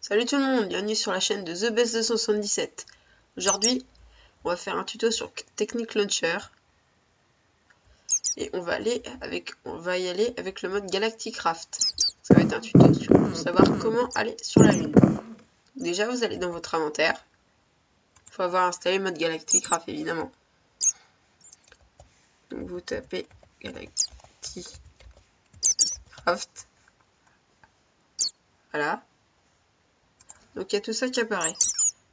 Salut tout le monde, bienvenue sur la chaîne de TheBest277. Aujourd'hui, on va faire un tuto sur Technic Launcher. Et on va y aller avec le mode Galacticraft. Ça va être un tuto pour savoir comment aller sur la Lune. Déjà, vous allez dans votre inventaire. Il faut avoir installé le mode Galacticraft, évidemment. Donc vous tapez Galacticraft. Voilà. Donc il y a tout ça qui apparaît.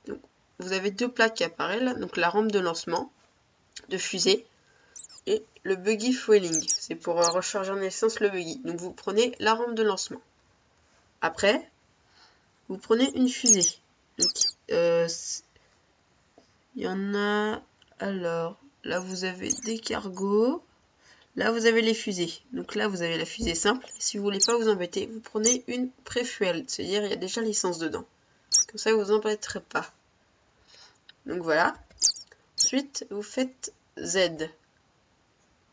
Donc, vous avez deux plaques qui apparaissent là. Donc la rampe de lancement de fusée et le buggy fueling. C'est pour recharger en essence le buggy. Donc vous prenez la rampe de lancement. Après, vous prenez une fusée. Donc il y en a. Alors là vous avez des cargos. Là vous avez les fusées. Donc là vous avez la fusée simple. Si vous voulez pas vous embêter, vous prenez une pré-fuel, c'est-à-dire il y a déjà l'essence dedans. Comme ça vous vous embêterez pas. Donc voilà. Ensuite vous faites Z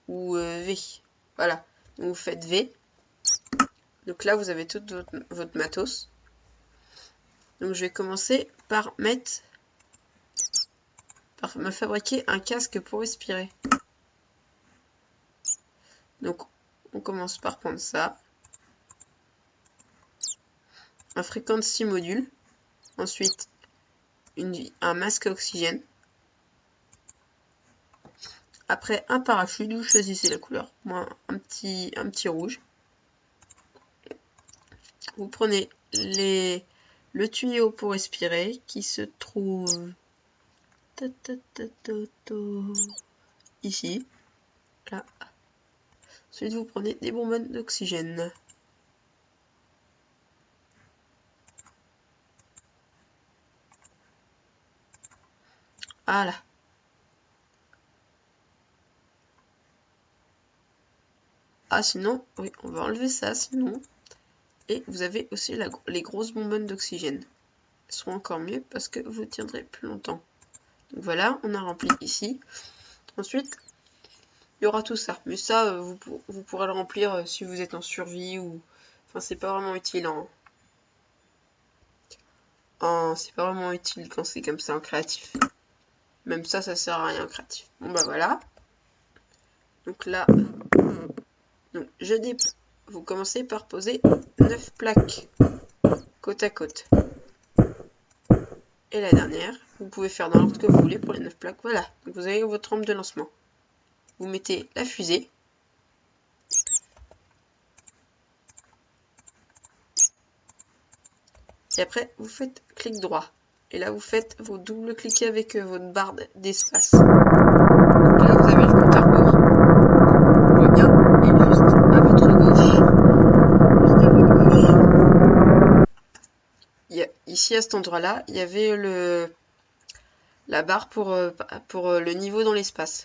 ou V. Voilà. Donc vous faites V. Donc là vous avez tout votre matos. Donc je vais commencer par me fabriquer un casque pour respirer. Donc on commence par prendre ça. Un frequency module. Ensuite un masque à oxygène. Après un parachute, vous choisissez la couleur. Moi un petit rouge. Vous prenez le tuyau pour respirer qui se trouve ici. Là. Ensuite vous prenez des bonbonnes d'oxygène. Voilà. Ah sinon, oui, on va enlever ça sinon. Et vous avez aussi les grosses bonbonnes d'oxygène. Elles seront encore mieux parce que vous tiendrez plus longtemps. Donc voilà, on a rempli ici. Ensuite, il y aura tout ça. Mais ça, vous pourrez le remplir si vous êtes en survie ou... Enfin, c'est pas vraiment utile c'est pas vraiment utile quand c'est comme ça en créatif. Même ça sert à rien en créatif. Bon bah voilà. Donc là, vous commencez par poser 9 plaques côte à côte. Et la dernière, vous pouvez faire dans l'ordre que vous voulez pour les 9 plaques. Voilà, donc vous avez votre rampe de lancement. Vous mettez la fusée. Et après, vous faites clic droit. Et là, vous double-cliquez avec votre barre d'espace. Donc là, vous avez le compte à rebours. On voit bien. Et juste à votre gauche. Ici, à cet endroit-là, il y avait la barre pour le niveau dans l'espace.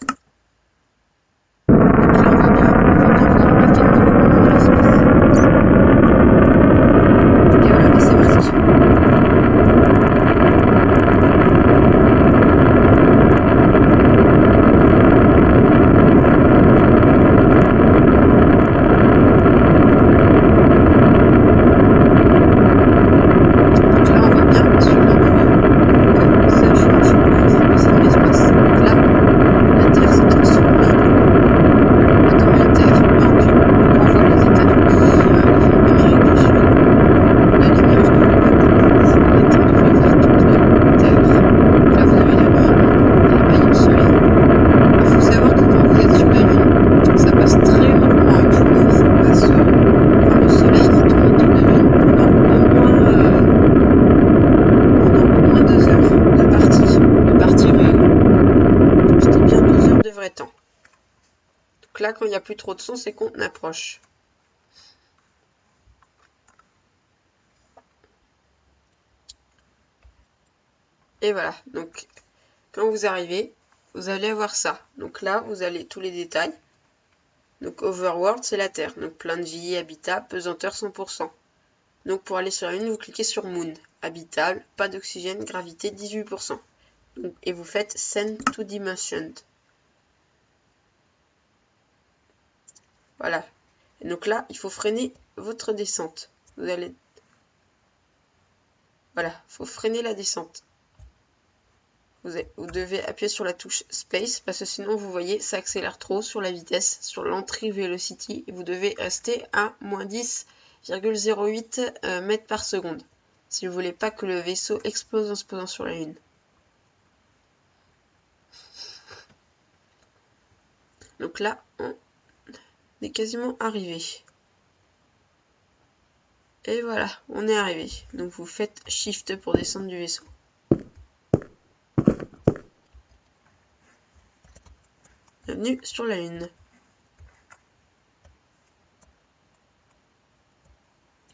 Temps. Donc là, quand il n'y a plus trop de son, c'est qu'on approche. Et voilà. Donc, quand vous arrivez, vous allez avoir ça. Donc là, vous avez tous les détails. Donc, Overworld, c'est la Terre. Donc, plein de vie, habitat, pesanteur 100%. Donc, pour aller sur la Lune, vous cliquez sur Moon. Habitable, pas d'oxygène, gravité 18%. Donc, et vous faites Send to Dimension. Voilà. Et donc là, il faut freiner votre descente. Vous allez... Voilà, faut freiner la descente. Vous devez appuyer sur la touche Space parce que sinon vous voyez ça accélère trop sur la vitesse, sur l'entrée Velocity et vous devez rester à moins 10,08 mètres par seconde si vous voulez pas que le vaisseau explose en se posant sur la Lune. Donc là, on est quasiment arrivé. Et voilà, on est arrivé. Donc vous faites Shift pour descendre du vaisseau. Bienvenue sur la Lune.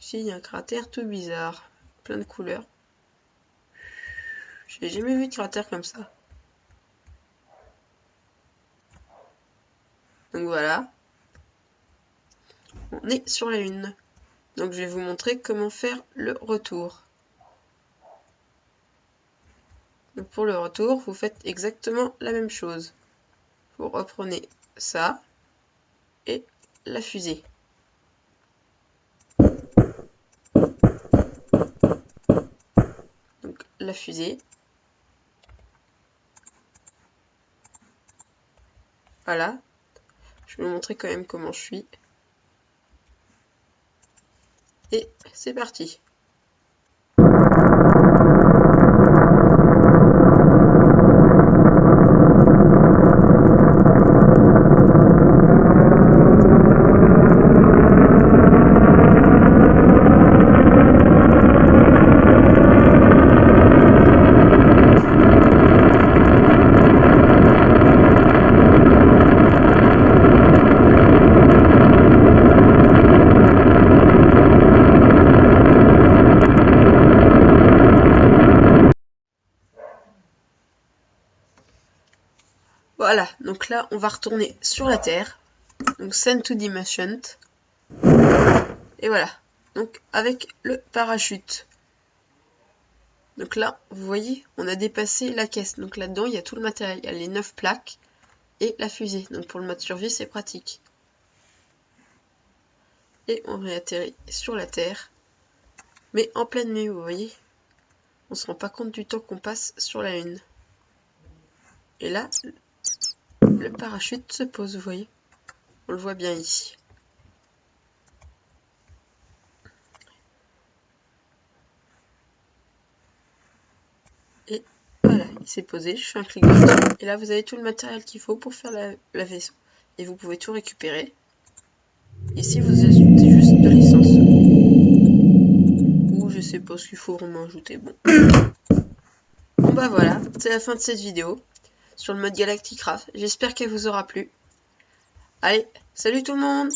Ici, il y a un cratère tout bizarre. Plein de couleurs. J'ai jamais vu de cratère comme ça. Donc voilà. On est sur la Lune. Donc je vais vous montrer comment faire le retour. Donc pour le retour, vous faites exactement la même chose. Vous reprenez ça et la fusée. Donc la fusée. Voilà. Je vais vous montrer quand même comment je suis. Et c'est parti. Voilà, donc là on va retourner sur la Terre. Donc send to Dimension. Et voilà, donc avec le parachute. Donc là, vous voyez, on a dépassé la caisse. Donc là-dedans, il y a tout le matériel. Il y a les 9 plaques et la fusée. Donc pour le mode survie, c'est pratique. Et on réatterrit sur la Terre. Mais en pleine nuit, vous voyez. On se rend pas compte du temps qu'on passe sur la Lune. Et là, le parachute se pose, vous voyez. On le voit bien ici. Et voilà, il s'est posé, je fais un clic droit. Et là, vous avez tout le matériel qu'il faut pour faire la vaisseau. Et vous pouvez tout récupérer. Ici, vous ajoutez juste de l'essence. Ou je sais pas ce qu'il faut vraiment ajouter. Bon. Bon bah voilà, c'est la fin de cette vidéo sur le mode Galacticraft. J'espère qu'elle vous aura plu. Allez, salut tout le monde!